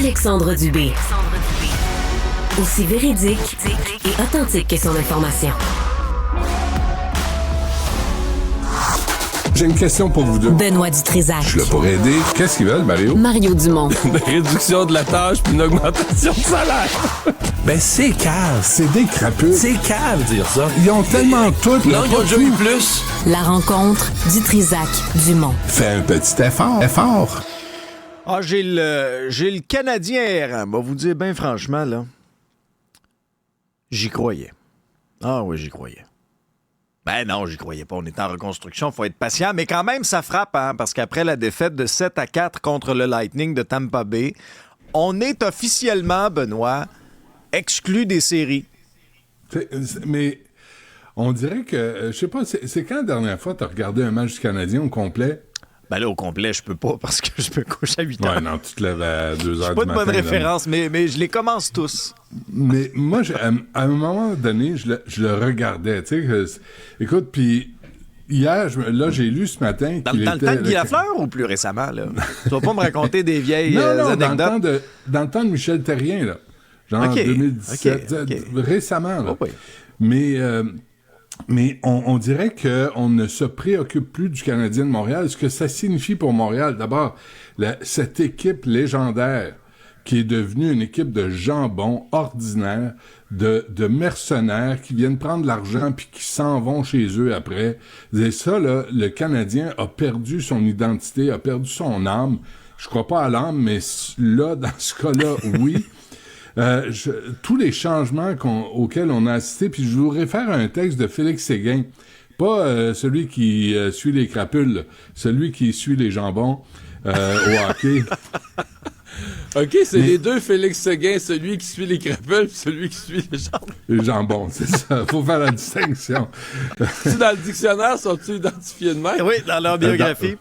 Alexandre Dubé. Aussi véridique et authentique que son information. J'ai une question pour vous deux. Benoît Dutrisac. Je suis là pour aider. Qu'est-ce qu'ils veulent, Mario? Mario Dumont. Une réduction de la tâche puis une augmentation de salaire. Ben, c'est cave. C'est des crapules. C'est cave, dire ça. Ils ont tellement tout. Non, ils ont déjà eu plus. La rencontre Dutrisac-Dumont. Fais un petit effort. Ah, j'ai le Canadien errant. Va vous dire bien franchement, là, j'y croyais. Ah oui, j'y croyais. Ben non, j'y croyais pas. On est en reconstruction, faut être patient. Mais quand même, ça frappe, hein, parce qu'après la défaite de 7-4 contre le Lightning de Tampa Bay, on est officiellement, Benoît, exclu des séries. Mais on dirait que, je sais pas, c'est quand la dernière fois tu as regardé un match du Canadien au complet? Ben là, au complet, je peux pas parce que je me couche à 8 heures. Ouais, non, tu te lèves à 2 heures du matin. J'ai pas de bonne référence, mais je les commence tous. Mais moi, à un moment donné, je le regardais, tu sais. Écoute, puis hier, j'ai lu ce matin Dans qu'il le temps de Guy Lafleur ou plus récemment, là? Tu vas pas me raconter des vieilles anecdotes? Dans le temps de Michel Therrien, là. Genre 2017, récemment, là. Oh, oui. Mais on dirait qu'on ne se préoccupe plus du Canadien de Montréal. Ce que ça signifie pour Montréal, d'abord, cette équipe légendaire qui est devenue une équipe de jambons ordinaires, de mercenaires qui viennent prendre l'argent puis qui s'en vont chez eux après. Et ça, là, le Canadien a perdu son identité, a perdu son âme. Je crois pas à l'âme, mais là, dans ce cas-là, oui. Tous les changements auxquels on a assisté, puis je vous réfère à un texte de Félix Séguin, pas celui qui suit les crapules, là, celui qui suit les jambons au hockey. OK, les deux Félix Séguin, celui qui suit les crapules puis celui qui suit les jambons. Les jambons, c'est ça. Faut faire la distinction. Tu dans le dictionnaire, sont-ils identifiés de même? Oui, dans leur biographie.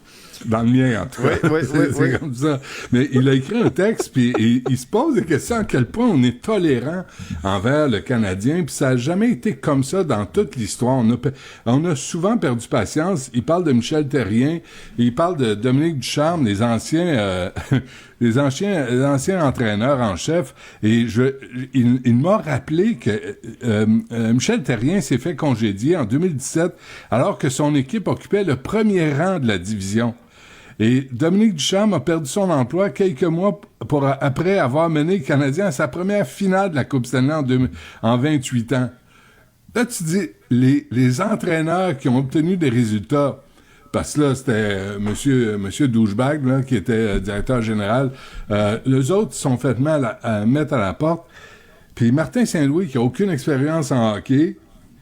Dans le mien, en tout cas. Oui, c'est comme ça. Mais il a écrit un texte, puis il se pose des questions à quel point on est tolérant envers le Canadien, puis ça a jamais été comme ça dans toute l'histoire. On a souvent perdu patience. Il parle de Michel Therrien, il parle de Dominique Ducharme, les anciens entraîneurs en chef, et il m'a rappelé que Michel Therrien s'est fait congédier en 2017 alors que son équipe occupait le premier rang de la division. Et Dominique Ducharme a perdu son emploi quelques mois après avoir mené le Canadien à sa première finale de la Coupe Stanley en 28 ans. Là, tu dis, les entraîneurs qui ont obtenu des résultats, parce que là, c'était monsieur Douchebag, là, qui était directeur général, les autres sont fait à mettre à la porte. Puis Martin Saint-Louis, qui a aucune expérience en hockey,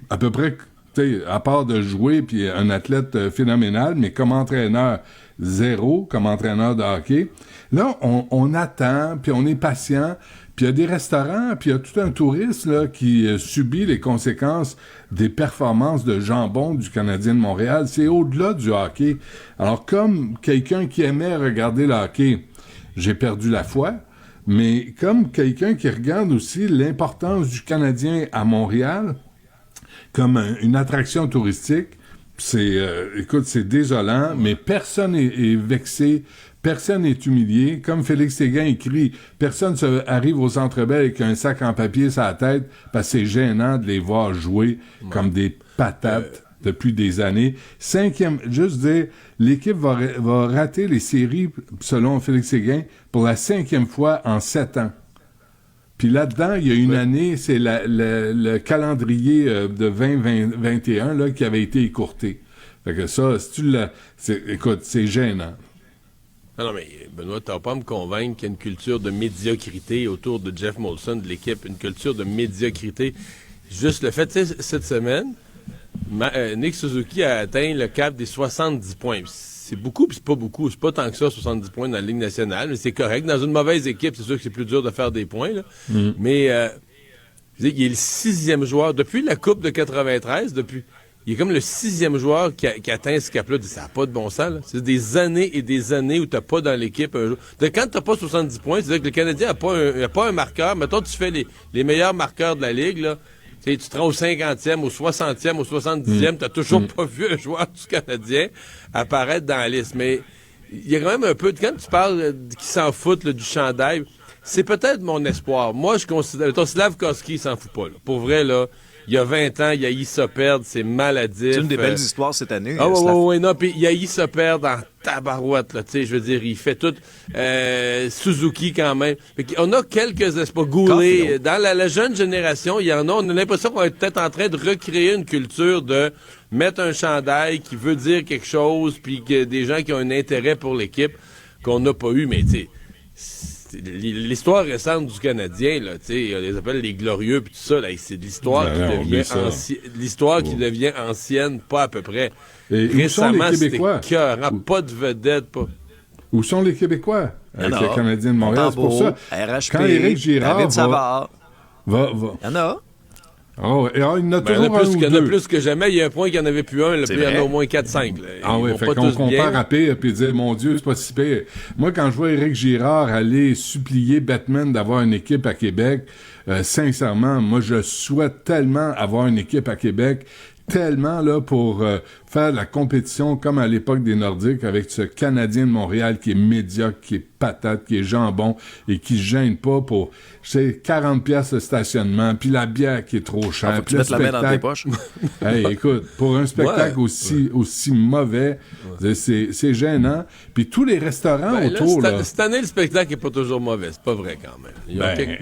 à peu près, tu sais, à part de jouer, puis un athlète phénoménal, mais comme entraîneur, zéro, comme entraîneur de hockey. Là, on attend, puis on est patient, puis il y a des restaurants, puis il y a tout un tourisme là, qui subit les conséquences des performances de jambon du Canadien de Montréal. C'est au-delà du hockey. Alors, comme quelqu'un qui aimait regarder le hockey, j'ai perdu la foi, mais comme quelqu'un qui regarde aussi l'importance du Canadien à Montréal, comme une attraction touristique, écoute, c'est désolant, mais personne est vexé, personne n'est humilié. Comme Félix Séguin écrit, personne arrive au Centre Bell avec un sac en papier sur la tête parce que c'est gênant de les voir jouer comme des patates depuis des années. Juste dire, l'équipe va rater les séries, selon Félix Séguin, pour la 5e fois en 7 ans. Puis là-dedans, il y a une année, c'est le calendrier de 2021 là, qui avait été écourté. Fait que ça, écoute, c'est gênant. Non, mais Benoît, t'as pas à me convaincre qu'il y a une culture de médiocrité autour de Jeff Molson, de l'équipe, une culture de médiocrité. Juste le fait, tu sais, cette semaine, Nick Suzuki a atteint le cap des 70 points. C'est beaucoup, puis c'est pas beaucoup. C'est pas tant que ça, 70 points dans la Ligue nationale, mais c'est correct. Dans une mauvaise équipe, c'est sûr que c'est plus dur de faire des points, là. Mais, il est le 6e joueur. Depuis la Coupe de 93, il est comme le 6e joueur qui atteint ce cap-là. Ça n'a pas de bon sens, là. C'est des années et des années où t'as pas dans l'équipe un joueur. Quand t'as pas 70 points, c'est-à-dire que le Canadien a pas un marqueur. Mettons, tu fais les meilleurs marqueurs de la Ligue, là. Tu te rends au 50e, au 60e, au 70e, t'as toujours pas vu un joueur du Canadien apparaître dans la liste. Mais il y a quand même un peu, quand tu parles qui s'en foutent là, du chandail, c'est peut-être mon espoir. Moi, je considère... Slavkovski, il s'en fout pas. Là. Pour vrai, là, il y a 20 ans, il a haï ça perdre, c'est maladif. C'est une des belles histoires cette année. Ah oui, non, puis il a haï ça perdre en tabarouette, là, tu sais, je veux dire, il fait tout... Suzuki, quand même. On a quelques espoirs. Goulet, dans la jeune génération, il y en a, on a l'impression qu'on est peut-être en train de recréer une culture de mettre un chandail qui veut dire quelque chose, puis que des gens qui ont un intérêt pour l'équipe qu'on n'a pas eu, mais tu sais, l'histoire récente du Canadien, là, tu sais, on les appelle les glorieux, puis tout ça, là, c'est de l'histoire qui devient ancienne, pas à peu près. Et récemment, où sont les Québécois? C'était cœur, pas de vedette, pas... Où sont les Québécois avec le Canadien de Montréal? C'est pour ça, RHP, quand Éric Girard David Savard, il y en a. Oh, il y en a toujours il y en a deux. plus que jamais. Il y a un point qu'il n'y en avait plus un, puis il y en a au moins 4-5. Ah oui, fait qu'on compare à pire, puis dire, mon Dieu, c'est pas si pire. Moi, quand je vois Éric Girard aller supplier Batman d'avoir une équipe à Québec, sincèrement, moi, je souhaite tellement avoir une équipe à Québec, tellement là pour faire la compétition comme à l'époque des Nordiques avec ce Canadien de Montréal qui est médiocre, qui est patate, qui est jambon et qui se gêne pas pour 40 piastres de stationnement, puis la bière qui est trop chère. Faut que tu mettes la main dans tes poches. Hey, écoute, pour un spectacle aussi mauvais, c'est gênant. Puis tous les restaurants autour... Cette année, le spectacle n'est pas toujours mauvais. C'est pas vrai quand même.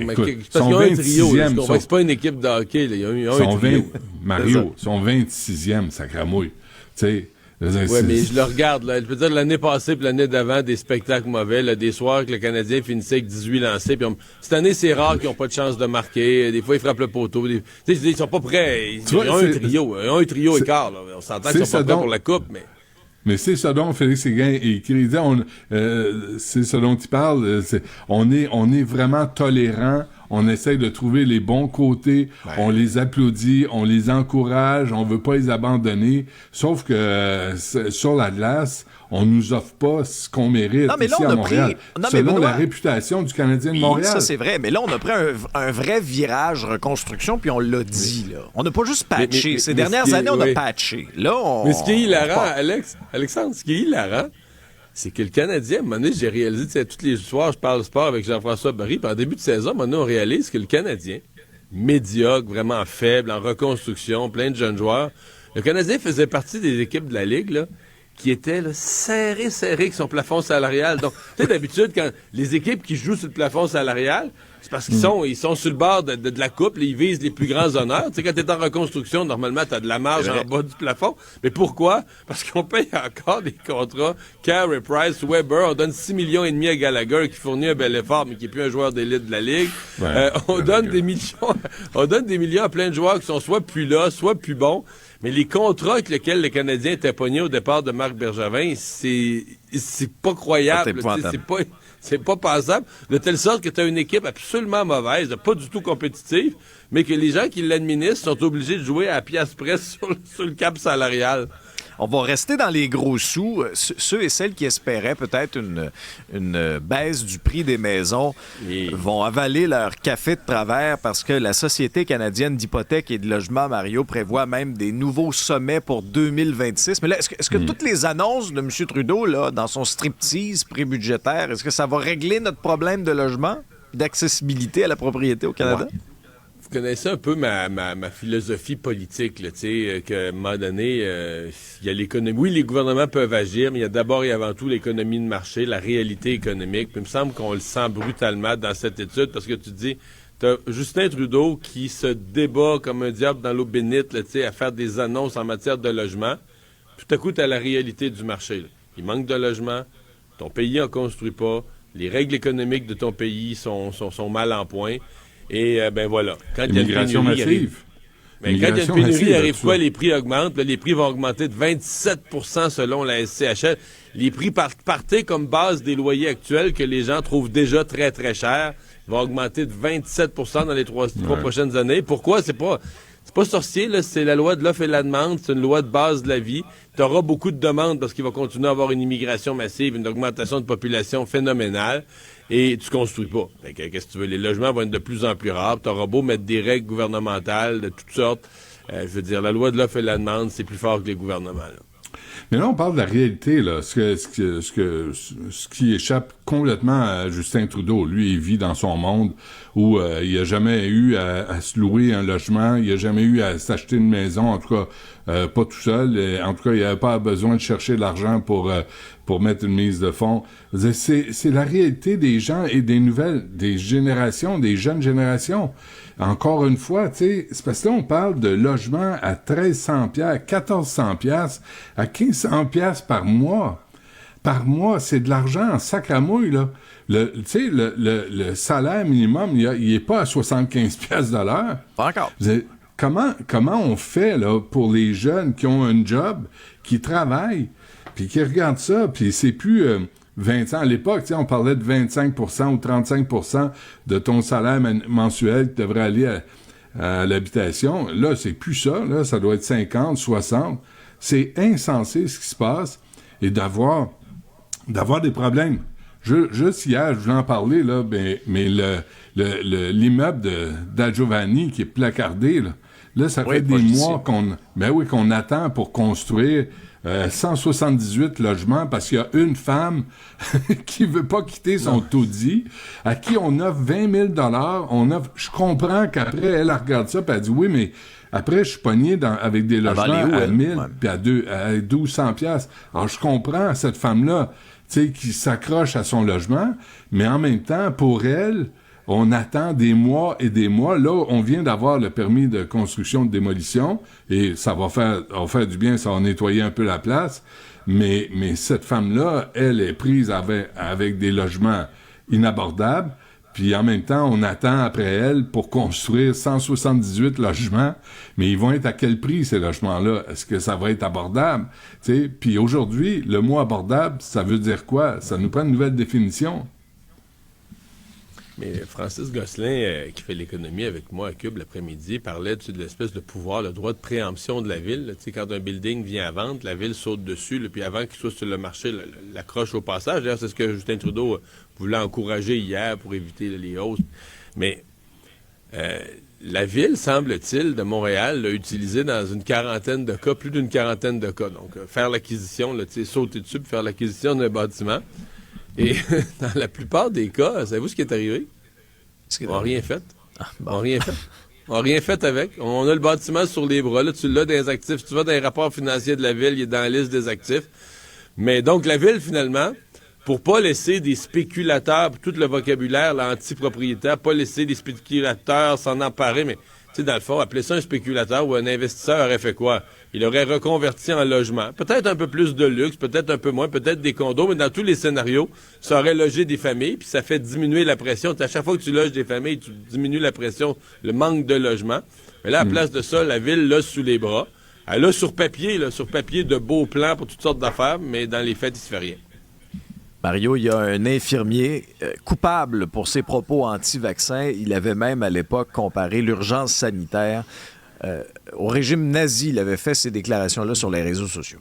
Parce qu'ils ont un trio. C'est pas une équipe de hockey. Là. Ils ont un trio. Mario, ils sont 26e, sacramouille. Tu sais... Oui, mais je le regarde. Là. Je peux dire, l'année passée et l'année d'avant, des spectacles mauvais. Là, des soirs que le Canadien finissait avec 18 lancés. Cette année, c'est rare qu'ils n'ont pas de chance de marquer. Des fois, ils frappent le poteau. Ils sont pas prêts. Ils ont un trio. Ils ont un trio écart. Là. On s'entend qu'ils sont pas prêts pour la Coupe, mais... Mais c'est ce dont Félix Séguin écrit. C'est ce dont il parle. On est vraiment tolérant. On essaye de trouver les bons côtés. Ouais. On les applaudit, on les encourage, on veut pas les abandonner. Sauf que sur la glace, on nous offre pas ce qu'on mérite ici à Montréal. Selon la réputation du Canadien de Montréal. Ça, c'est vrai. Mais là, on a pris un vrai virage reconstruction, puis on l'a dit. Là. On n'a pas juste patché. Ces dernières années, on a patché. Là, Mais ce qui est hilarant, Alexandre, ce qui est hilarant, c'est que le Canadien, à un moment donné, j'ai réalisé, tu sais, tous les soirs, je parle sport avec Jean-François Barry, puis en début de saison, à un moment donné, on réalise que le Canadien, médiocre, vraiment faible, en reconstruction, plein de jeunes joueurs, le Canadien faisait partie des équipes de la Ligue, là, qui étaient là, serré avec son plafond salarial. Donc, tu sais, d'habitude, quand les équipes qui jouent sur le plafond salarial, c'est parce qu'ils sont sur le bord de la coupe, là, ils visent les plus grands honneurs. Tu sais, quand t'es en reconstruction, normalement, t'as de la marge en bas du plafond. Mais pourquoi? Parce qu'on paye encore des contrats. Carey Price, Weber, on donne 6,5 millions à Gallagher qui fournit un bel effort, mais qui n'est plus un joueur d'élite de la Ligue. On donne des millions à plein de joueurs qui sont soit plus là, soit plus bons. Mais les contrats avec lesquels le Canadien était pogné au départ de Marc Bergevin, c'est pas croyable. C'est pas passable. De telle sorte que tu as une équipe absolument mauvaise, pas du tout compétitive, mais que les gens qui l'administrent sont obligés de jouer à pièce près sur le cap salarial. On va rester dans les gros sous. Ceux et celles qui espéraient peut-être une baisse du prix des maisons vont avaler leur café de travers parce que la Société canadienne d'hypothèques et de logement, Mario, prévoit même des nouveaux sommets pour 2026. Mais là, est-ce que toutes les annonces de M. Trudeau, là, dans son striptease prébudgétaire, est-ce que ça va régler notre problème de logement, d'accessibilité à la propriété au Canada? Ouais. Vous connaissez un peu ma philosophie politique, là, tu sais, qu'à un moment donné, il y a l'économie. Oui, les gouvernements peuvent agir, mais il y a d'abord et avant tout l'économie de marché, la réalité économique. Puis il me semble qu'on le sent brutalement dans cette étude, parce que tu dis, t'as Justin Trudeau qui se débat comme un diable dans l'eau bénite, là, tu sais, à faire des annonces en matière de logement. Tout à coup, t'as la réalité du marché, là. Il manque de logement, ton pays en construit pas, les règles économiques de ton pays sont mal en point. Et ben voilà. Quand il y a une pénurie massive. Quand il y a une pénurie, arrive quoi? Les prix augmentent. Là, les prix vont augmenter de 27 % selon la SCHL. Les prix partaient comme base des loyers actuels que les gens trouvent déjà très, très chers. Ils vont augmenter de 27 % dans les trois prochaines années. Pourquoi? C'est pas sorcier, là. C'est la loi de l'offre et de la demande. C'est une loi de base de la vie. Tu auras beaucoup de demandes parce qu'il va continuer à avoir une immigration massive, une augmentation de population phénoménale. Et tu construis pas. Fait que, qu'est-ce que tu veux? Les logements vont être de plus en plus rares. Tu auras beau mettre des règles gouvernementales de toutes sortes. Je veux dire, la loi de l'offre et de la demande, c'est plus fort que les gouvernements. Là. Mais là, on parle de la réalité, là, ce qui échappe complètement à Justin Trudeau. Lui, il vit dans son monde où il a jamais eu à se louer un logement, il a jamais eu à s'acheter une maison, en tout cas, pas tout seul. Et, en tout cas, il n'avait pas besoin de chercher de l'argent pour mettre une mise de fonds. C'est la réalité des gens et des nouvelles, des générations, des jeunes générations. Encore une fois, tu sais, c'est parce que là, on parle de logement à 1300 pièces, 1400 pièces, à 1500 pièces par mois. Par mois, c'est de l'argent en sac à mouille, là. Tu sais, le salaire minimum, il est pas à 75 pièces de l'heure. Pas encore. Comment on fait, là, pour les jeunes qui ont un job, qui travaillent, puis qui regardent ça, puis c'est plus 20 ans. À l'époque, tu sais, on parlait de 25% ou 35% de ton salaire mensuel qui devrait aller à l'habitation. Là, c'est plus ça. Là, ça doit être 50, 60. C'est insensé ce qui se passe et d'avoir des problèmes. Juste hier, je voulais en parler, là, mais l'immeuble d'Adjovani qui est placardé, là ça fait des mois qu'on attend pour construire 178 logements parce qu'il y a une femme qui veut pas quitter son taudis, à qui on offre 20 000 je comprends qu'après, elle regarde ça et elle dit, oui, mais après, je suis pogné avec des logements à 1000 puis à 1200 piastres. Alors, je comprends cette femme-là, tu sais, qui s'accroche à son logement, mais en même temps, pour elle, on attend des mois et des mois. Là, on vient d'avoir le permis de construction de démolition et ça va faire du bien, ça va nettoyer un peu la place. Mais cette femme-là, elle est prise avec des logements inabordables. Puis en même temps, on attend après elle pour construire 178 logements. Mais ils vont être à quel prix, ces logements-là? Est-ce que ça va être abordable? T'sais? Puis aujourd'hui, le mot abordable, ça veut dire quoi? Ça nous prend une nouvelle définition. Mais Francis Gosselin, qui fait l'économie avec moi à Cube l'après-midi, parlait de l'espèce de pouvoir, le droit de préemption de la ville. Tu sais, quand un building vient à vendre, la ville saute dessus, là, puis avant qu'il soit sur le marché, l'accroche au passage. D'ailleurs, c'est ce que Justin Trudeau voulait encourager hier pour éviter les hausses. Mais la ville, semble-t-il, de Montréal l'a utilisé dans une quarantaine de cas, plus d'une quarantaine de cas. Donc, faire l'acquisition, là, tu sais, sauter dessus pour faire l'acquisition d'un bâtiment. Et dans la plupart des cas, savez-vous ce qui est arrivé? Ils n'ont rien fait. Ils n'ont rien fait. Ils n'ont rien fait avec. On a le bâtiment sur les bras. Là, tu l'as dans les actifs. Tu vas dans les rapports financiers de la ville, il est dans la liste des actifs. Mais donc, la ville, finalement, pour pas laisser des spéculateurs, pour tout le vocabulaire anti-propriétaire, pas laisser des spéculateurs s'en emparer, mais tu sais, dans le fond, appeler ça un spéculateur ou un investisseur aurait fait quoi? Il aurait reconverti en logement. Peut-être un peu plus de luxe, peut-être un peu moins, peut-être des condos, mais dans tous les scénarios, ça aurait logé des familles, puis ça fait diminuer la pression. À chaque fois que tu loges des familles, tu diminues la pression, le manque de logement. Mais là, à place de ça, la ville l'a sous les bras. Elle a sur papier de beaux plans pour toutes sortes d'affaires, mais dans les faits, il se fait rien. Mario, il y a un infirmier coupable pour ses propos anti-vaccins. Il avait même, à l'époque, comparé l'urgence sanitaire au régime nazi. Il avait fait ces déclarations-là sur les réseaux sociaux.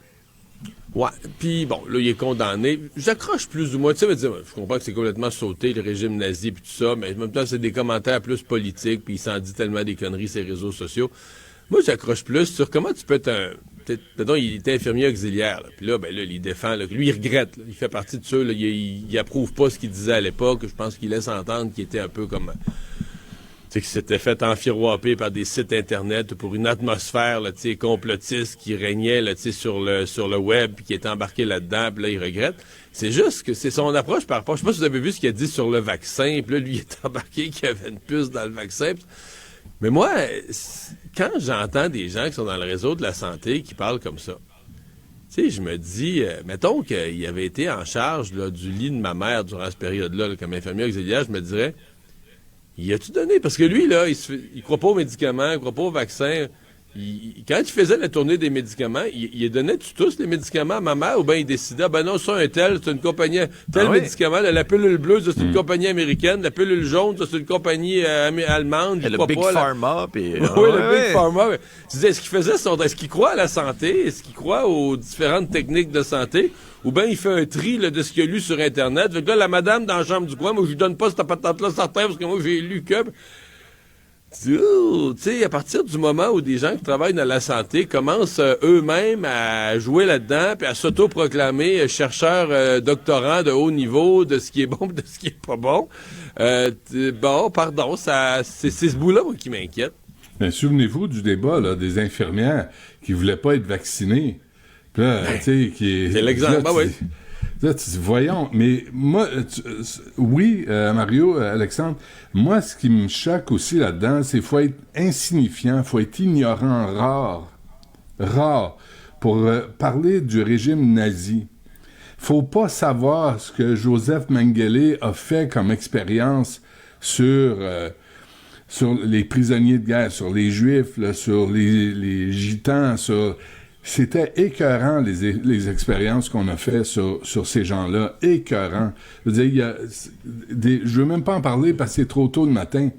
Ouais, puis bon, là, il est condamné. J'accroche plus ou moins. Tu sais, je comprends que c'est complètement sauté, le régime nazi puis tout ça, mais en même temps, c'est des commentaires plus politiques, puis il s'en dit tellement des conneries, ces réseaux sociaux. Moi, j'accroche plus sur comment tu peux être mettons, il était infirmier auxiliaire, puis là, il défend. Là, lui, il regrette. Là, il fait partie de ceux, là, il approuve pas ce qu'il disait à l'époque. Je pense qu'il laisse entendre qu'il était un peu comme... Tu sais, qu'il s'était fait enfiroiper par des sites Internet pour une atmosphère, là, tu sais, complotiste qui régnait, là, tu sais, sur le web, puis qui était embarqué là-dedans, puis là, il regrette. C'est juste que c'est son approche par rapport... Je sais pas si vous avez vu ce qu'il a dit sur le vaccin, puis là, lui, il est embarqué qu'il y avait une puce dans le vaccin. Mais moi, quand j'entends des gens qui sont dans le réseau de la santé qui parlent comme ça, tu sais, je me dis, mettons qu'il avait été en charge là, du lit de ma mère durant cette période-là, là, comme infirmier auxiliaire, je me dirais, y a-tu donné? Parce que lui, là, il croit pas aux médicaments, il croit pas aux vaccins. Quand il faisait la tournée des médicaments, il donnait-tu tous les médicaments à ma mère ou bien il décidait, non, ça, un tel, c'est une compagnie, médicament, la pilule bleue, ça, c'est une compagnie américaine, la pilule jaune, ça, c'est une compagnie allemande. Le Big Pharma. Oui, le Big Pharma. Tu disais, est-ce qu'il faisait est-ce qu'il croit à la santé? Est-ce qu'il croit aux différentes techniques de santé? Ou bien il fait un tri là, de ce qu'il a lu sur Internet. Fait que là, la madame dans la chambre du coin, moi, je lui donne pas cette patente-là certain parce que moi, j'ai lu que... Tu sais, à partir du moment où des gens qui travaillent dans la santé commencent eux-mêmes à jouer là-dedans, puis à s'auto-proclamer chercheurs doctorants de haut niveau de ce qui est bon et de ce qui est pas bon, c'est ce bout-là moi, qui m'inquiète. Mais souvenez-vous du débat là, des infirmières qui voulaient pas être vaccinées. Puis là, tu sais, c'est l'exemple, là, oui. Là, tu dis, voyons, mais moi, oui, Mario, Alexandre, moi, ce qui me choque aussi là-dedans, c'est qu'il faut être insignifiant, faut être ignorant, rare, pour parler du régime nazi. Faut pas savoir ce que Joseph Mengele a fait comme expérience sur les prisonniers de guerre, sur les Juifs, là, sur les Gitans, C'était écœurant, les expériences qu'on a fait sur ces gens-là. Écœurant. Je veux dire, je veux même pas en parler parce que c'est trop tôt le matin,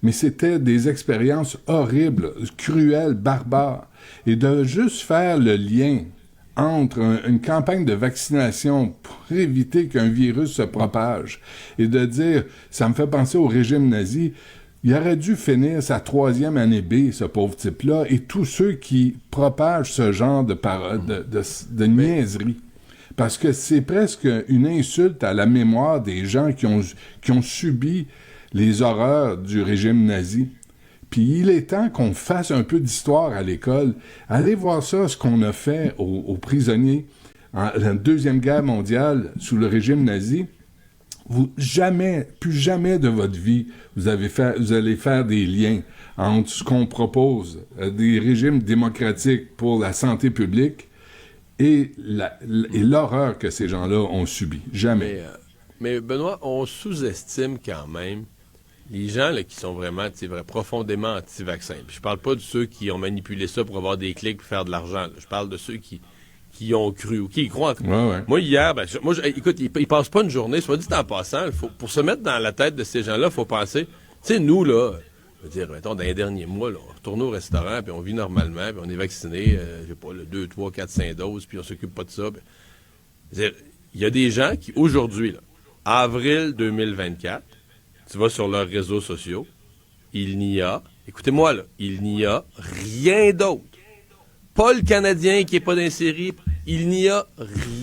mais c'était des expériences horribles, cruelles, barbares. Et de juste faire le lien entre une campagne de vaccination pour éviter qu'un virus se propage et de dire, ça me fait penser au régime nazi. Il aurait dû finir sa 3e année B, ce pauvre type-là, et tous ceux qui propagent ce genre de niaiserie. Parce que c'est presque une insulte à la mémoire des gens qui ont subi les horreurs du régime nazi. Puis il est temps qu'on fasse un peu d'histoire à l'école. Allez voir ça, ce qu'on a fait aux prisonniers en la Deuxième Guerre mondiale sous le régime nazi. Plus jamais de votre vie, vous allez faire des liens entre ce qu'on propose, des régimes démocratiques pour la santé publique et l'horreur que ces gens-là ont subie. Jamais. Mais Benoît, on sous-estime quand même les gens là, qui sont vraiment profondément anti-vaccins. Puis je parle pas de ceux qui ont manipulé ça pour avoir des clics et faire de l'argent. Là. Je parle de ceux qui y ont cru ou qui y croient. Ouais. Moi, hier, écoute, ils passent pas une journée, soit dit en passant, pour se mettre dans la tête de ces gens-là, il faut penser, tu sais, nous, là, je veux dire, mettons, dans les derniers mois, là, on retourne au restaurant, puis on vit normalement, puis on est vacciné, je sais pas, 2, 3, 4, 5 doses, puis on s'occupe pas de ça. Il y a des gens qui, aujourd'hui, là, avril 2024, tu vas sur leurs réseaux sociaux, écoutez-moi, là, il n'y a rien d'autre. Pas le Canadien qui est pas dans les séries, il n'y a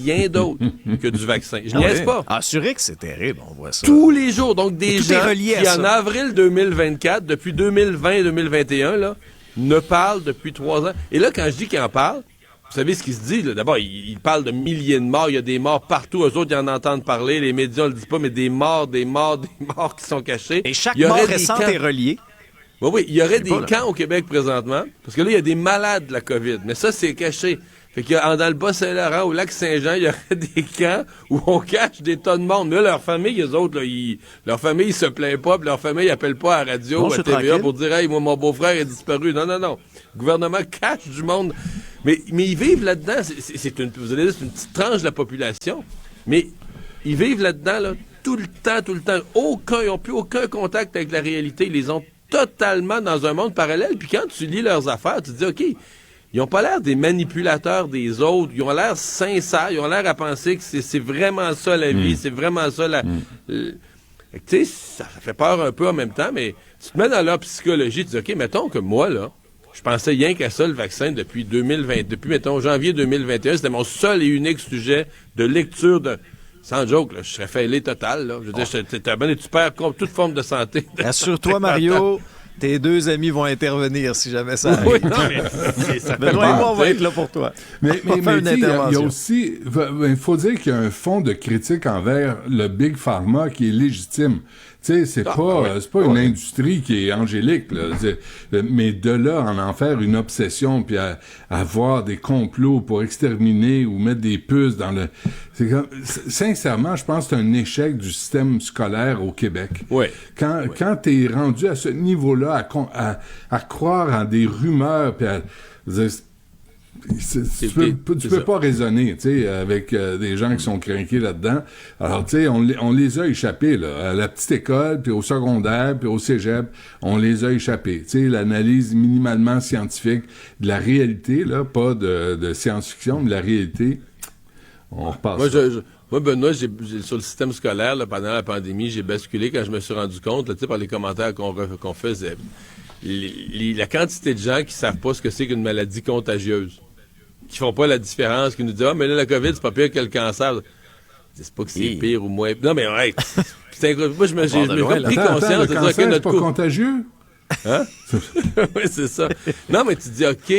rien d'autre que du vaccin. Je niaise pas. Assuré que c'est terrible, on voit ça. Tous les jours. Donc, des gens qui, en avril 2024, depuis 2020 et 2021, là, ne parlent depuis 3 ans. Et là, quand je dis qu'ils en parlent, vous savez ce qui se dit, là? D'abord, ils parlent de milliers de morts. Il y a des morts partout. Eux autres, ils en entendent parler. Les médias ne le disent pas, mais des morts qui sont cachés. Et chaque mort récente est reliée. Oui, il y aurait des camps au Québec présentement, parce que là, il y a des malades de la COVID, mais ça, c'est caché. Fait que dans le Bas-Saint-Laurent, au Lac-Saint-Jean, il y aurait des camps où on cache des tas de monde. Mais là, leur famille, eux autres, là, leur famille, ils se plaint pas, puis leur famille, ils appellent pas à la radio ou à TVA pour dire « Hey, moi, mon beau-frère est disparu. » Non. Le gouvernement cache du monde. Mais ils vivent là-dedans. Vous allez dire, c'est une petite tranche de la population. Mais ils vivent là-dedans, là, tout le temps. Ils n'ont plus aucun contact avec la réalité. Ils les ont totalement dans un monde parallèle. Puis quand tu lis leurs affaires, tu te dis, OK, ils ont pas l'air des manipulateurs des autres. Ils ont l'air sincères. Ils ont l'air à penser que c'est vraiment ça la vie. C'est vraiment ça la... Tu sais, ça fait peur un peu en même temps, mais tu te mets dans leur psychologie. Tu dis, OK, mettons que moi, là, je pensais rien qu'à ça, le vaccin, depuis 2020. Depuis, mettons, janvier 2021. C'était mon seul et unique sujet de lecture de... Sans joke, là, je serais fêlé total. Là. Je veux dire, tu perds toute forme de santé. Assure-toi, Mario, tes 2 amis vont intervenir si jamais ça arrive. Oui, non, mais ça fait Benoît et moi, on va être là pour toi. Mais il y a aussi... Il faut dire qu'il y a un fond de critique envers le Big Pharma qui est légitime. Tu sais, c'est pas une industrie qui est angélique, là. Mais de là en faire une obsession, puis à avoir des complots pour exterminer ou mettre des puces dans le... Sincèrement, je pense que c'est un échec du système scolaire au Québec. Oui. Quand t'es rendu à ce niveau-là, à croire en des rumeurs, puis tu peux pas raisonner, tu sais, avec des gens qui sont crinqués là-dedans. Alors, tu sais, on les a échappés, là, à la petite école, puis au secondaire, puis au cégep, on les a échappés. Tu sais, l'analyse minimalement scientifique de la réalité, là, pas de science-fiction, mais de la réalité, on repasse. Moi, Benoît, sur le système scolaire, là, pendant la pandémie, j'ai basculé quand je me suis rendu compte, là, par les commentaires qu'on faisait. la quantité de gens qui savent pas ce que c'est qu'une maladie contagieuse, qui font pas la différence, qui nous disent « Ah, mais là, la COVID, c'est pas pire que le cancer. » C'est pas que c'est pire ou moins... Non, mais ouais, c'est incroyable. Moi, j'ai pris conscience de dire que notre pas contagieux? Hein? Oui, c'est ça. Non, mais tu dis, OK,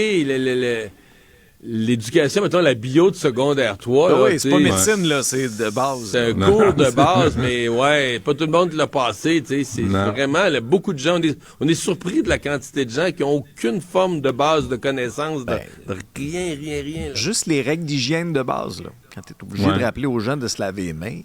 l'éducation, mettons, la bio de secondaire 3. Là, oui, c'est pas médecine, là, c'est de base. C'est un cours de base, mais ouais, pas tout le monde l'a passé, tu sais. C'est vraiment, là, beaucoup de gens, on est surpris de la quantité de gens qui ont aucune forme de base de connaissance, de rien. Là. Juste les règles d'hygiène de base, là. Quand t'es obligé de rappeler aux gens de se laver les mains.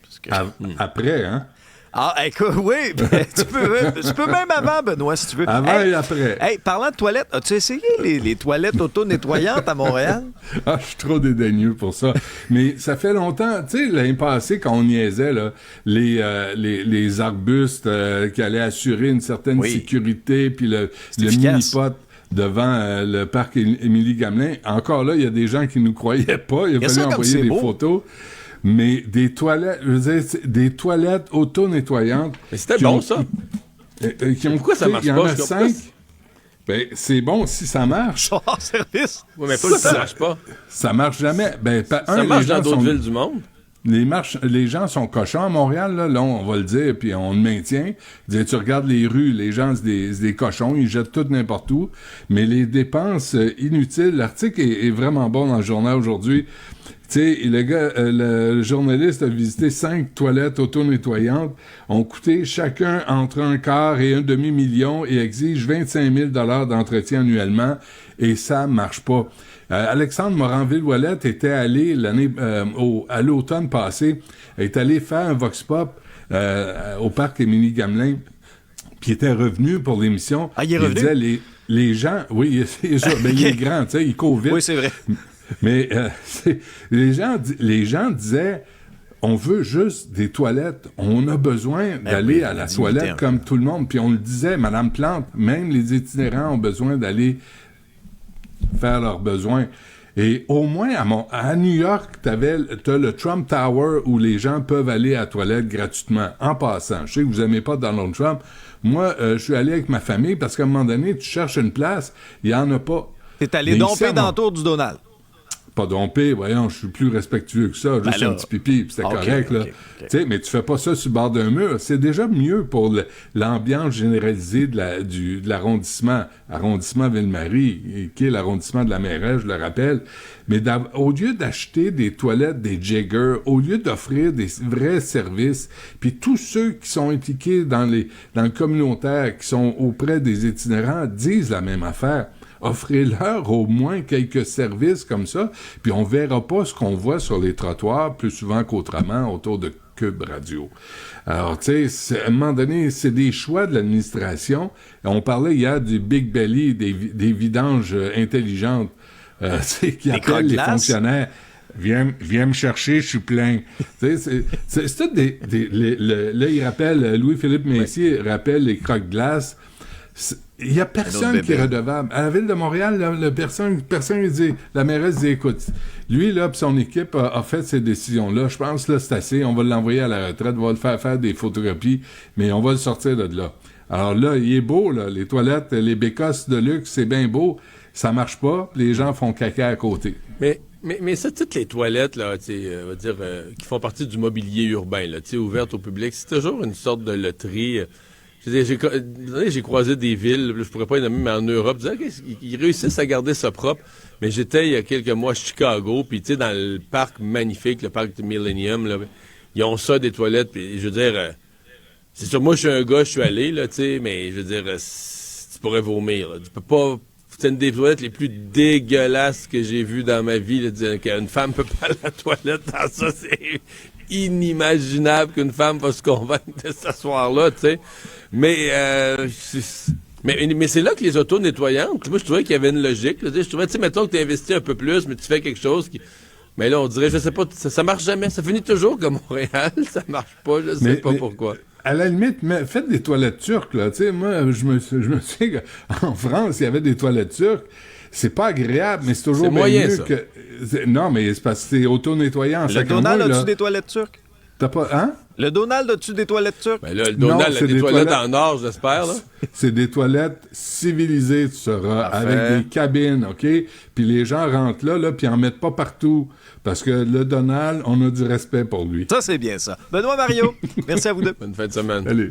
Parce que... Après, hein? Ah, écoute, oui, ben, tu peux même avant, Benoît, si tu veux. Avant et après. Hey, parlant de toilettes, as-tu essayé les toilettes auto-nettoyantes à Montréal? Ah, je suis trop dédaigneux pour ça. Mais ça fait longtemps, tu sais, l'année passée, quand on niaisait, là, les arbustes qui allaient assurer une certaine sécurité, puis le mini-pot devant le parc Émilie-Gamelin, encore là, il y a des gens qui nous croyaient pas. Il a fallu envoyer des photos. Mais des toilettes, je veux dire, des toilettes auto-nettoyantes. Mais c'était bon, ça. Pourquoi ça marche pas? Il y en a 5. Ben, c'est bon si ça marche. Hors service. Oui, mais pourquoi ça marche pas? Ça marche jamais. Ben, ça marche dans d'autres villes du monde. Les gens sont cochons à Montréal, là, on va le dire, puis on le maintient. Tu regardes les rues, les gens, c'est des cochons, ils jettent tout n'importe où. Mais les dépenses inutiles, l'article est vraiment bon dans le journal aujourd'hui. Tu sais, le journaliste a visité 5 toilettes auto-nettoyantes, ont coûté chacun entre $1,4 et $1 demi-million et exigent 25 000 $ d'entretien annuellement, et ça marche pas. Alexandre Moranville-Ouellette était allé à l'automne passé, est allé faire un vox pop au parc Émilie-Gamelin, puis était revenu pour l'émission. Ah, il est revenu? Il disait les gens, oui, c'est ça, ben, il est grand, tu sais, il court vite. Oui, c'est vrai. Mais les gens disaient, on veut juste des toilettes. On a besoin d'aller à la toilette comme tout le monde. Puis on le disait, Madame Plante, même les itinérants ont besoin d'aller faire leurs besoins. Et au moins, à New York, t'as le Trump Tower où les gens peuvent aller à la toilette gratuitement, en passant. Je sais que vous aimez pas Donald Trump. Moi, je suis allé avec ma famille parce qu'à un moment donné, tu cherches une place, il y en a pas. T'es allé domper dans le tour du Donald. Pas dompé, voyons, je suis plus respectueux que ça, juste un petit pipi, puis c'était correct, là. Tu sais, mais tu fais pas ça sur le bord d'un mur. C'est déjà mieux pour l'ambiance généralisée de l'arrondissement, arrondissement Ville-Marie, qui est l'arrondissement de la Mairesse, je le rappelle. Mais au lieu d'acheter des toilettes, des Jagger, au lieu d'offrir des vrais services, puis tous ceux qui sont impliqués dans le communautaire, qui sont auprès des itinérants, disent la même affaire. Offrez-leur au moins quelques services comme ça, puis on verra pas ce qu'on voit sur les trottoirs plus souvent qu'autrement autour de Cube Radio. Alors, tu sais, à un moment donné, c'est des choix de l'administration. On parlait hier du Big Belly, des vidanges intelligentes, tu sais, qui appellent les fonctionnaires. Viens me chercher, je suis plein. Tu sais, c'est tout là, il rappelle, Louis-Philippe Messier rappelle les croque-glaces. Il n'y a personne qui est redevable. À la Ville de Montréal, personne dit, la mairesse dit, écoute, lui, là, pis son équipe a fait ces décisions-là. Je pense, là, c'est assez. On va l'envoyer à la retraite, on va le faire des photographies, mais on va le sortir de là. Alors là, il est beau, là. Les toilettes, les bécosses de luxe, c'est bien beau. Ça marche pas. Les gens font caca à côté. Mais ça, toutes les toilettes, là, on va dire, qui font partie du mobilier urbain, là, ouvertes au public, c'est toujours une sorte de loterie. J'ai croisé des villes, je pourrais pas y nommer, mais en Europe, ils réussissent à garder ça propre. Mais j'étais il y a quelques mois à Chicago, puis tu sais, dans le parc magnifique, le parc de Millennium, là, ils ont ça, des toilettes, puis je veux dire, c'est sûr, moi je suis un gars, je suis allé, là, tu sais, mais je veux dire, tu pourrais vomir, là. Tu peux pas. C'est une des toilettes les plus dégueulasses que j'ai vues dans ma vie, là, dire qu'une femme peut pas aller à la toilette dans ça, c'est inimaginable qu'une femme va se convaincre de s'asseoir là, tu sais. Mais c'est là que les auto-nettoyantes, moi, je trouvais qu'il y avait une logique. Là, je trouvais, tu sais, mettons que tu investis un peu plus, mais tu fais quelque chose qui... Mais là, on dirait, je sais pas, ça marche jamais. Ça finit toujours comme Montréal, ça marche pas, je sais pas pourquoi. À la limite, faites des toilettes turques, là. Tu sais, moi, je me souviens qu'en France, il y avait des toilettes turques. C'est pas agréable, mais c'est toujours bien mieux ça. que... Non, mais c'est parce que c'est auto-nettoyant. Le Donald, as-tu des toilettes turques? T'as pas... Hein? Le Donald, as-tu des toilettes turques? Ben là, le Donald c'est a des des toilettes toilettes. en or, j'espère, là. C'est des toilettes civilisées, tu sauras, Parfait. avec des cabines, OK? Puis les gens rentrent là, puis en mettent pas partout. Parce que le Donald, on a du respect pour lui. Ça, c'est bien ça. Benoît Mario, merci à vous deux. Bonne fin de semaine. Allez.